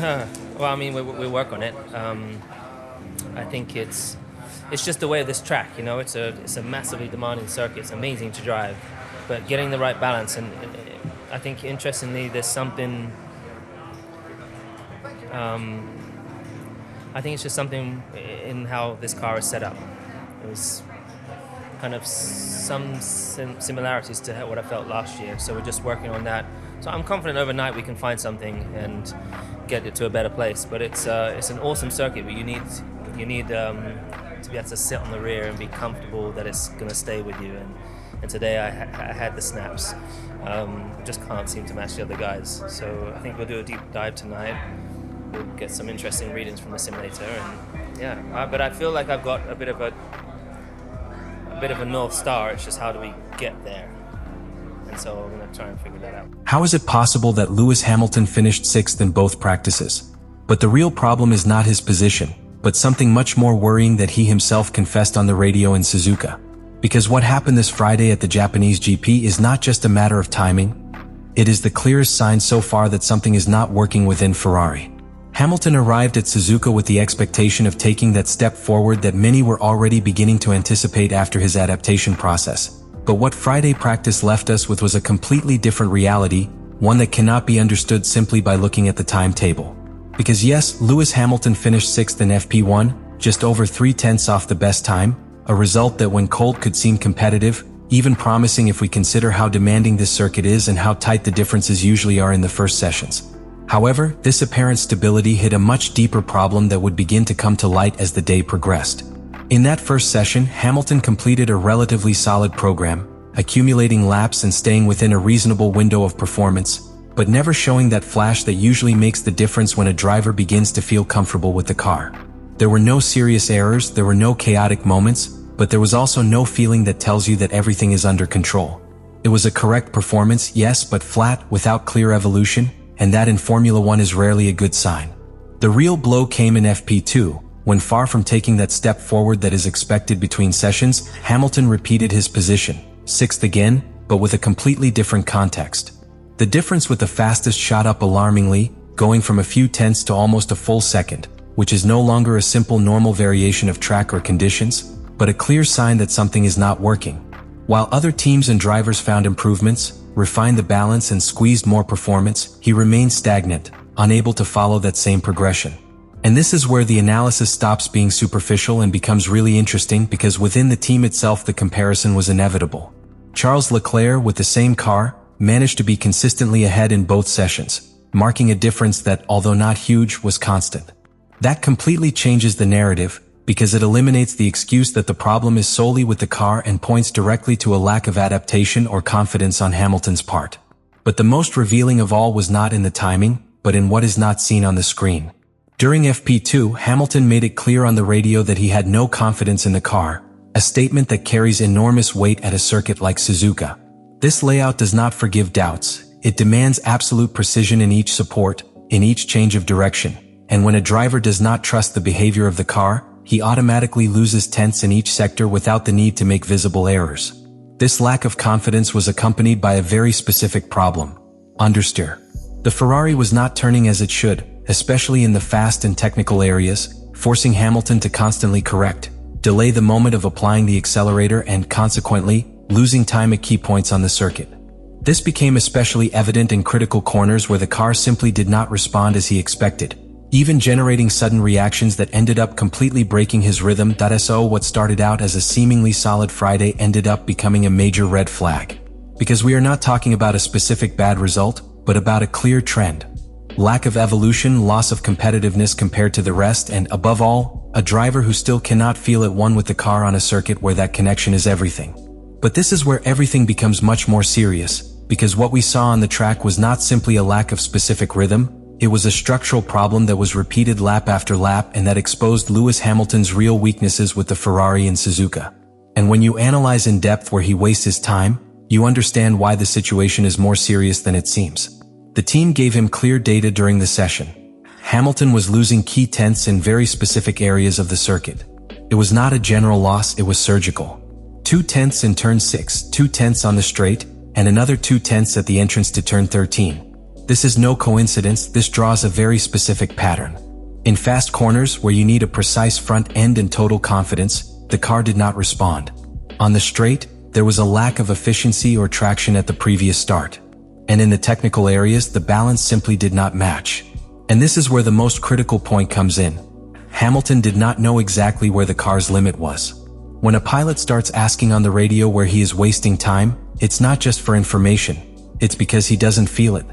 Well, I mean, we work on it. I think it's just the way of this track. You know, it's a massively demanding circuit. It's amazing to drive, but getting the right balance. And I think, interestingly, there's something. I think it's just something in how this car is set up. There's kind of some similarities to what I felt last year. So we're just working on that. So I'm confident overnight we can find something and get it to a better place. But it's an awesome circuit, but you need to be able to sit on the rear and be comfortable that it's going to stay with you. And today I had the snaps. Just can't seem to match the other guys. So I think we'll do a deep dive tonight. We'll get some interesting readings from the simulator, and yeah. But I feel like I've got a bit of a North Star. It's just how do we get there? And so I'm going to try and figure that out. How is it possible that Lewis Hamilton finished 6th in both practices? But the real problem is not his position, but something much more worrying that he himself confessed on the radio in Suzuka. Because what happened this Friday at the Japanese GP is not just a matter of timing. It is the clearest sign so far that something is not working within Ferrari. Hamilton arrived at Suzuka with the expectation of taking that step forward that many were already beginning to anticipate after his adaptation process. But what Friday practice left us with was a completely different reality, one that cannot be understood simply by looking at the timetable. Because yes, Lewis Hamilton finished 6th in FP1, just over 3/10 off the best time, a result that when cold could seem competitive, even promising if we consider how demanding this circuit is and how tight the differences usually are in the first sessions. However, this apparent stability hid a much deeper problem that would begin to come to light as the day progressed. In that first session, Hamilton completed a relatively solid program, accumulating laps and staying within a reasonable window of performance, but never showing that flash that usually makes the difference when a driver begins to feel comfortable with the car. There were no serious errors, there were no chaotic moments, but there was also no feeling that tells you that everything is under control. It was a correct performance, yes, but flat, without clear evolution, and that in Formula 1 is rarely a good sign. The real blow came in FP2, when far from taking that step forward that is expected between sessions, Hamilton repeated his position, 6th again, but with a completely different context. The difference with the fastest shot up alarmingly, going from a few tenths to almost a full second, which is no longer a simple normal variation of track or conditions, but a clear sign that something is not working. While other teams and drivers found improvements, refined the balance and squeezed more performance, he remained stagnant, unable to follow that same progression. And this is where the analysis stops being superficial and becomes really interesting, because within the team itself the comparison was inevitable. Charles Leclerc, with the same car, managed to be consistently ahead in both sessions, marking a difference that, although not huge, was constant. That completely changes the narrative, because it eliminates the excuse that the problem is solely with the car and points directly to a lack of adaptation or confidence on Hamilton's part. But the most revealing of all was not in the timing, but in what is not seen on the screen. During FP2, Hamilton made it clear on the radio that he had no confidence in the car, a statement that carries enormous weight at a circuit like Suzuka. This layout does not forgive doubts. It demands absolute precision in each support, in each change of direction, and when a driver does not trust the behavior of the car, he automatically loses tenths in each sector without the need to make visible errors. This lack of confidence was accompanied by a very specific problem: understeer. The Ferrari was not turning as it should, especially in the fast and technical areas, forcing Hamilton to constantly correct, delay the moment of applying the accelerator and, consequently, losing time at key points on the circuit. This became especially evident in critical corners where the car simply did not respond as he expected, even generating sudden reactions that ended up completely breaking his rhythm. So what started out as a seemingly solid Friday ended up becoming a major red flag. Because we are not talking about a specific bad result, but about a clear trend. Lack of evolution, loss of competitiveness compared to the rest, and above all, a driver who still cannot feel at one with the car on a circuit where that connection is everything. But this is where everything becomes much more serious, because what we saw on the track was not simply a lack of specific rhythm, it was a structural problem that was repeated lap after lap and that exposed Lewis Hamilton's real weaknesses with the Ferrari and Suzuka. And when you analyze in depth where he wastes his time, you understand why the situation is more serious than it seems. The team gave him clear data during the session. Hamilton was losing key tenths in very specific areas of the circuit. It was not a general loss, it was surgical. 2 tenths in turn 6, 2 tenths on the straight, and another 2 tenths at the entrance to turn 13. This is no coincidence, this draws a very specific pattern. In fast corners, where you need a precise front end and total confidence, the car did not respond. On the straight, there was a lack of efficiency or traction at the previous start. And in the technical areas, the balance simply did not match. And this is where the most critical point comes in. Hamilton did not know exactly where the car's limit was. When a pilot starts asking on the radio where he is wasting time, it's not just for information, it's because he doesn't feel it.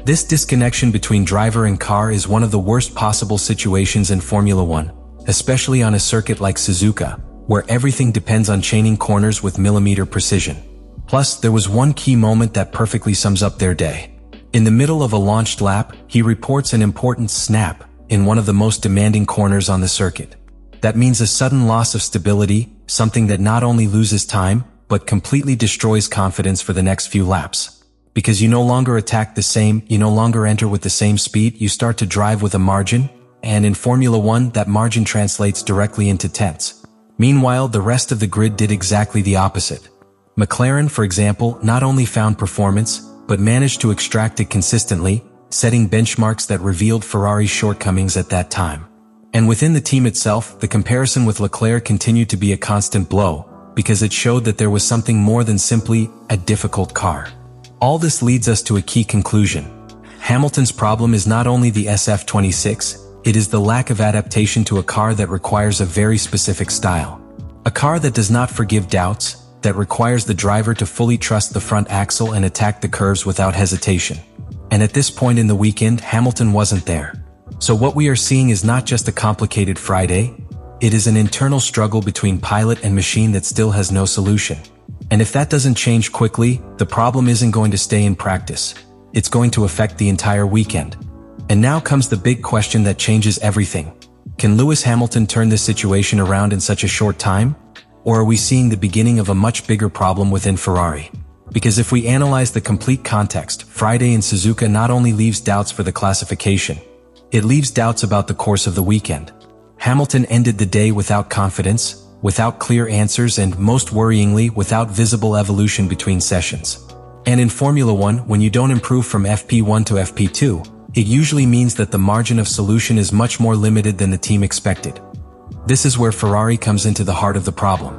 This disconnection between driver and car is one of the worst possible situations in Formula One, especially on a circuit like Suzuka, where everything depends on chaining corners with millimeter precision. Plus, there was one key moment that perfectly sums up their day. In the middle of a launched lap, he reports an important snap in one of the most demanding corners on the circuit. That means a sudden loss of stability, something that not only loses time, but completely destroys confidence for the next few laps. Because you no longer attack the same, you no longer enter with the same speed, you start to drive with a margin, and in Formula One, that margin translates directly into tenths. Meanwhile, the rest of the grid did exactly the opposite. McLaren, for example, not only found performance, but managed to extract it consistently, setting benchmarks that revealed Ferrari's shortcomings at that time. And within the team itself, the comparison with Leclerc continued to be a constant blow, because it showed that there was something more than simply a difficult car. All this leads us to a key conclusion. Hamilton's problem is not only the SF26, it is the lack of adaptation to a car that requires a very specific style. A car that does not forgive doubts, that requires the driver to fully trust the front axle and attack the curves without hesitation. And at this point in the weekend, Hamilton wasn't there. So what we are seeing is not just a complicated Friday, it is an internal struggle between pilot and machine that still has no solution. And if that doesn't change quickly, the problem isn't going to stay in practice. It's going to affect the entire weekend. And now comes the big question that changes everything. Can Lewis Hamilton turn this situation around in such a short time? Or are we seeing the beginning of a much bigger problem within Ferrari? Because if we analyze the complete context, Friday in Suzuka not only leaves doubts for the classification, it leaves doubts about the course of the weekend. Hamilton ended the day without confidence, without clear answers, and most worryingly, without visible evolution between sessions. And in Formula One, when you don't improve from FP1 to FP2, it usually means that the margin of solution is much more limited than the team expected. This is where Ferrari comes into the heart of the problem.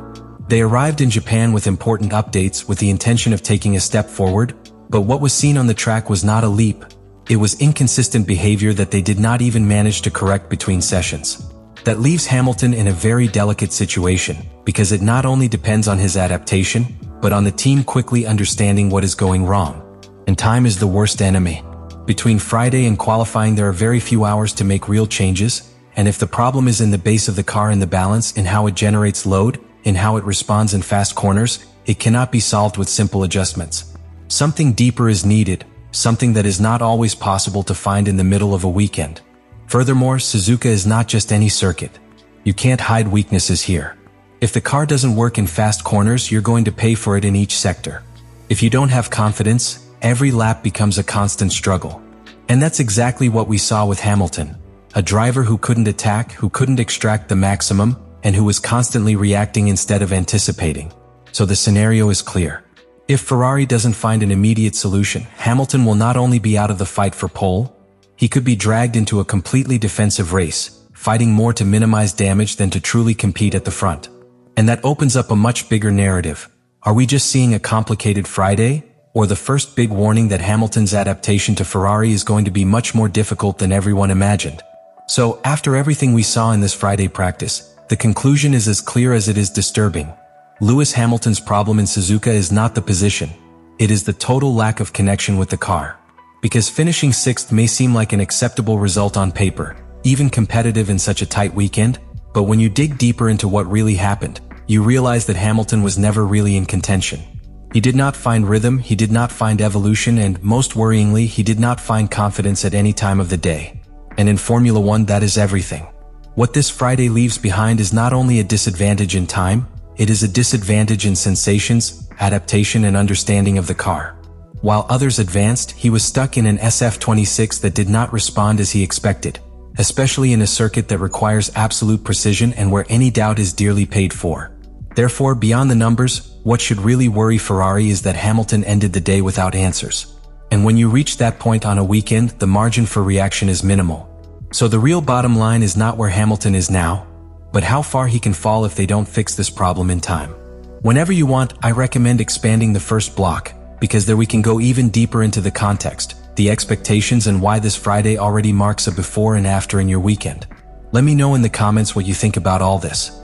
They arrived in Japan with important updates with the intention of taking a step forward, but what was seen on the track was not a leap. It was inconsistent behavior that they did not even manage to correct between sessions. That leaves Hamilton in a very delicate situation, because it not only depends on his adaptation, but on the team quickly understanding what is going wrong. And time is the worst enemy. Between Friday and qualifying there are very few hours to make real changes, and if the problem is in the base of the car, in the balance, in how it generates load, in how it responds in fast corners, it cannot be solved with simple adjustments. Something deeper is needed, something that is not always possible to find in the middle of a weekend. Furthermore, Suzuka is not just any circuit. You can't hide weaknesses here. If the car doesn't work in fast corners, you're going to pay for it in each sector. If you don't have confidence, every lap becomes a constant struggle. And that's exactly what we saw with Hamilton. A driver who couldn't attack, who couldn't extract the maximum, and who was constantly reacting instead of anticipating. So the scenario is clear. If Ferrari doesn't find an immediate solution, Hamilton will not only be out of the fight for pole, he could be dragged into a completely defensive race, fighting more to minimize damage than to truly compete at the front. And that opens up a much bigger narrative. Are we just seeing a complicated Friday, or the first big warning that Hamilton's adaptation to Ferrari is going to be much more difficult than everyone imagined? So, after everything we saw in this Friday practice, the conclusion is as clear as it is disturbing. Lewis Hamilton's problem in Suzuka is not the position. It is the total lack of connection with the car. Because finishing sixth may seem like an acceptable result on paper, even competitive in such a tight weekend, but when you dig deeper into what really happened, you realize that Hamilton was never really in contention. He did not find rhythm, he did not find evolution, and most worryingly, he did not find confidence at any time of the day. And in Formula One, that is everything. What this Friday leaves behind is not only a disadvantage in time, it is a disadvantage in sensations, adaptation, and understanding of the car. While others advanced, he was stuck in an SF26 that did not respond as he expected, especially in a circuit that requires absolute precision and where any doubt is dearly paid for. Therefore, beyond the numbers, what should really worry Ferrari is that Hamilton ended the day without answers. And when you reach that point on a weekend, the margin for reaction is minimal. So the real bottom line is not where Hamilton is now, but how far he can fall if they don't fix this problem in time. Whenever you want, I recommend expanding the first block, because there we can go even deeper into the context, the expectations, and why this Friday already marks a before and after in your weekend. Let me know in the comments what you think about all this.